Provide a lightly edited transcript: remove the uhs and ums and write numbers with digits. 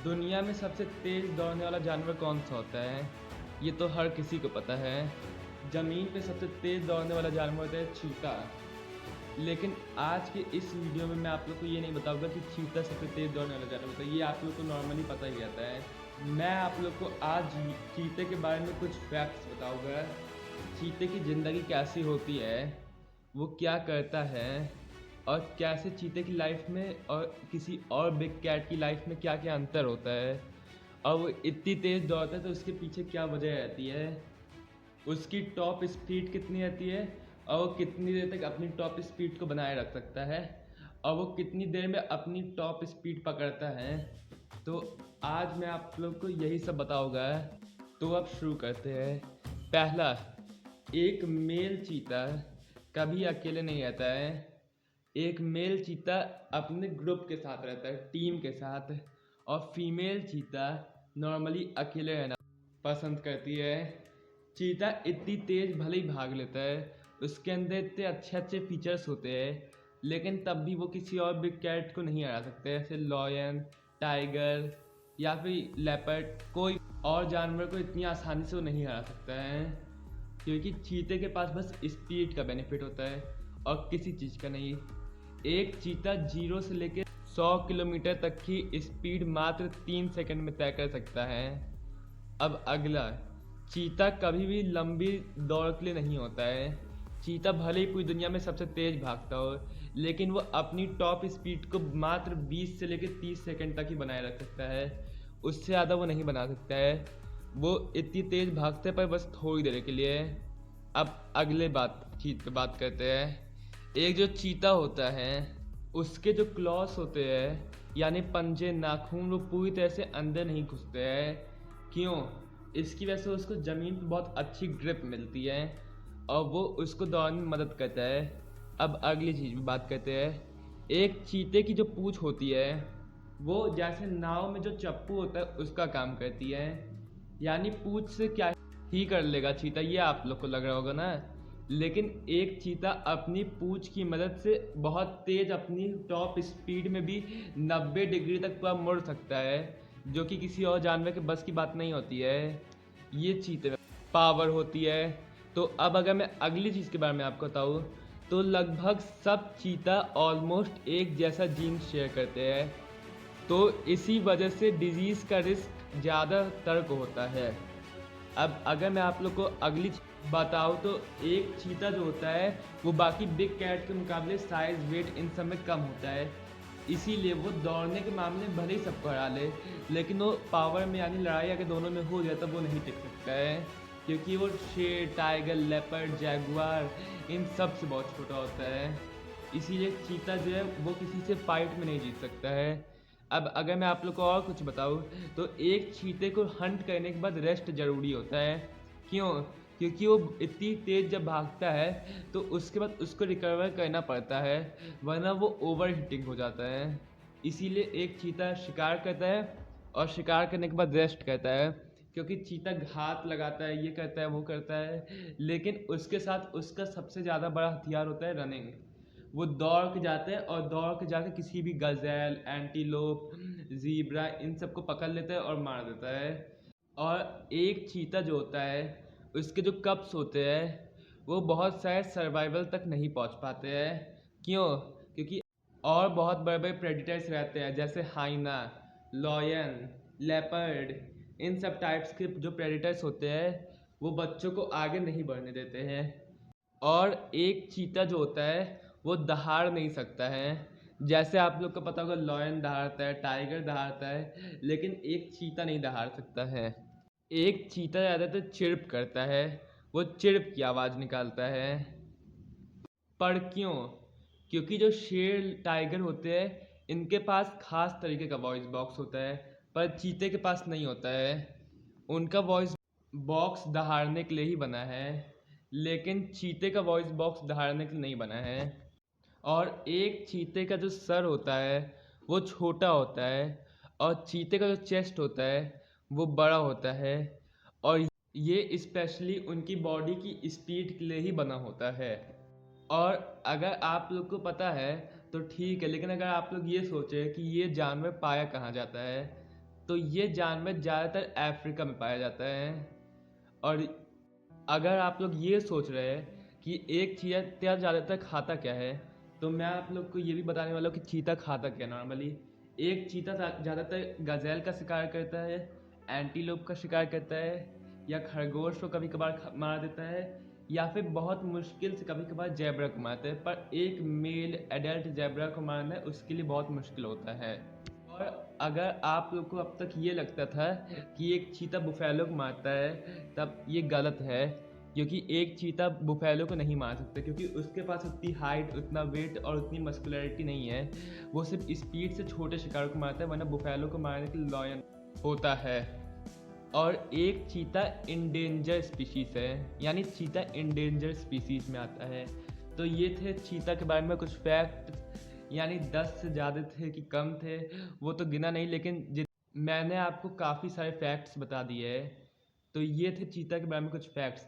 दुनिया में सबसे तेज दौड़ने वाला जानवर कौन सा होता है? ये तो हर किसी को पता है। ज़मीन पे सबसे तेज दौड़ने वाला जानवर होता है चीता। लेकिन आज के इस वीडियो में मैं आप लोग को ये नहीं बताऊंगा कि चीता सबसे तेज दौड़ने वाला जानवर होता है। ये आप लोग को नॉर्मली पता ही रहता है। मैं आप लोग को आज चीते के बारे में कुछ फैक्ट्स बताऊंगा। चीते की ज़िंदगी कैसी होती है, वो क्या करता है, और कैसे चीते की लाइफ में और किसी और बिग कैट की लाइफ में क्या क्या अंतर होता है, और वो इतनी तेज़ दौड़ता है तो उसके पीछे क्या वजह रहती है, उसकी टॉप स्पीड कितनी रहती है, और वो कितनी देर तक अपनी टॉप स्पीड को बनाए रख सकता है, और वो कितनी देर में अपनी टॉप स्पीड पकड़ता है। तो आज मैं आप लोग को यही सब बताऊंगा। तो अब शुरू करते हैं। पहला, एक मेल चीता कभी अकेले नहीं रहता है। एक मेल चीता अपने ग्रुप के साथ रहता है, टीम के साथ, और फीमेल चीता नॉर्मली अकेले रहना पसंद करती है। चीता इतनी तेज भले ही भाग लेता है, उसके अंदर इतने अच्छे अच्छे फीचर्स होते हैं, लेकिन तब भी वो किसी और बिग कैट को नहीं हरा सकते, जैसे लॉयन, टाइगर या फिर लेपर्ड। कोई और जानवर को इतनी आसानी से वो नहीं हरा सकता है, क्योंकि चीते के पास बस स्पीड का बेनिफिट होता है और किसी चीज़ का नहीं। एक चीता 0 से लेकर 100 किलोमीटर तक की स्पीड मात्र 3 सेकंड में तय कर सकता है। अब अगला, चीता कभी भी लंबी दौड़ के लिए नहीं होता है। चीता भले ही पूरी दुनिया में सबसे तेज भागता हो, लेकिन वो अपनी टॉप स्पीड को मात्र 20 से लेकर 30 सेकंड तक ही बनाए रख सकता है। उससे ज़्यादा वो नहीं बना सकता है। वो इतनी तेज भागते पर बस थोड़ी देर के लिए। अब अगले चीत पे बात करते हैं। एक जो चीता होता है, उसके जो क्लॉस होते हैं यानी पंजे, नाखून, वो पूरी तरह से अंदर नहीं घुसते हैं। क्यों? इसकी वजह से उसको ज़मीन पर बहुत अच्छी ग्रिप मिलती है और वो उसको दौड़ने में मदद करता है। अब अगली चीज़ में बात करते हैं। एक चीते की जो पूँछ होती है, वो जैसे नाव में जो चप्पू होता है उसका काम करती है। यानी पूँछ से क्या ही कर लेगा चीता, ये आप लोग को लग रहा होगा ना। लेकिन एक चीता अपनी पूँछ की मदद से बहुत तेज अपनी टॉप स्पीड में भी 90 डिग्री तक पूरा मुड़ सकता है, जो कि किसी और जानवर के बस की बात नहीं होती है। ये चीते में पावर होती है। तो अब अगर मैं अगली चीज़ के बारे में आपको बताऊँ, तो लगभग सब चीता ऑलमोस्ट एक जैसा जीन शेयर करते हैं। तो इसी वजह से डिजीज़ का रिस्क ज़्यादातर को होता है। अब अगर मैं आप लोग को अगली बताऊँ, तो एक चीता जो होता है वो बाकी बिग कैट के मुकाबले साइज़, वेट इन सब में कम होता है। इसीलिए वो दौड़ने के मामले में भले ही सबको हरा ले, लेकिन वो पावर में यानी लड़ाई अगर दोनों में हो जाए तब वो नहीं टिक सकता है, क्योंकि वो शेर, टाइगर, लेपर्ड, जैगुआर इन सब से बहुत छोटा होता है। इसीलिए चीता जो है वो किसी से फाइट में नहीं जीत सकता है। अब अगर मैं आप लोग को और कुछ बताऊँ, तो एक चीते को हंट करने के बाद रेस्ट ज़रूरी होता है। क्यों? क्योंकि वो इतनी तेज़ जब भागता है तो उसके बाद उसको रिकवर करना पड़ता है, वरना वो ओवर हीटिंग हो जाता है। इसीलिए एक चीता शिकार करता है और शिकार करने के बाद रेस्ट करता है, क्योंकि चीता घात लगाता है, ये करता है, वो करता है, लेकिन उसके साथ उसका सबसे ज़्यादा बड़ा हथियार होता है रनिंग। वो दौड़ के जाते हैं और दौड़ के जाके किसी भी गज़ेल, एंटीलोप, ज़ीब्रा इन सबको पकड़ लेता है और मार देता है। और एक चीता जो होता है, उसके जो कप्स होते हैं वो बहुत शायद सर्वाइवल तक नहीं पहुंच पाते हैं। क्यों? क्योंकि और बहुत बड़े बड़े प्रेडिटर्स रहते हैं, जैसे हाइना, लॉयन, लेपर्ड, इन सब टाइप्स के जो प्रेडिटर्स होते हैं वो बच्चों को आगे नहीं बढ़ने देते हैं। और एक चीता जो होता है वो दहाड़ नहीं सकता है। जैसे आप लोग को पता होगा, लॉयन दहाड़ता है, टाइगर दहाड़ता है, लेकिन एक चीता नहीं दहाड़ सकता है। एक चीता ज़्यादातर चिर्प करता है, वो चिर्प की आवाज़ निकालता है। पर क्यों? क्योंकि जो शेर, टाइगर होते हैं, इनके पास खास तरीके का वॉइस बॉक्स होता है, पर चीते के पास नहीं होता है। उनका वॉइस बॉक्स दहाड़ने के लिए ही बना है, लेकिन चीते का वॉइस बॉक्स दहाड़ने के लिए नहीं बना है। और एक चीते का जो सर होता है वो छोटा होता है, और चीते का जो चेस्ट होता है वो बड़ा होता है, और ये स्पेशली उनकी बॉडी की स्पीड के लिए ही बना होता है। और अगर आप लोग को पता है तो ठीक है, लेकिन अगर आप लोग ये सोचें कि ये जानवर पाया कहाँ जाता है, तो ये जानवर ज़्यादातर अफ्रीका में पाया जाता है। और अगर आप लोग ये सोच रहे हैं कि एक चीता ज़्यादातर खाता क्या है, तो मैं आप लोग को ये भी बताने वाला हूँ कि चीता खाता क्या नॉर्मली। एक चीता ज़्यादातर गज़ेल का शिकार करता है, एंटीलोप का शिकार करता है, या खरगोश को कभी कभार मार देता है, या फिर बहुत मुश्किल से कभी कभार ज़ेब्रा को मारता है। पर एक मेल एडल्ट ज़ेब्रा को मारना उसके लिए बहुत मुश्किल होता है। और अगर आप लोग को अब तक ये लगता था कि एक चीता बुफेलो को मारता है, तब ये गलत है, क्योंकि एक चीता बुफेलो को नहीं मार सकता, क्योंकि उसके पास उतनी हाइट, उतना वेट और उतनी मस्कुलरिटी नहीं है। वो सिर्फ स्पीड से छोटे शिकार को मारता है, वरना बुफेलो को मारने के लिए लॉयन होता है। और एक चीता इंडेंजर स्पीशीज़ है, यानी चीता इंडेंजर स्पीशीज़ में आता है। तो ये थे चीता के बारे में कुछ फैक्ट, यानी 10 से ज़्यादा थे कि कम थे वो तो गिना नहीं, लेकिन मैंने आपको काफ़ी सारे फैक्ट्स बता दिए हैं। तो ये थे चीता के बारे में कुछ फैक्ट्स।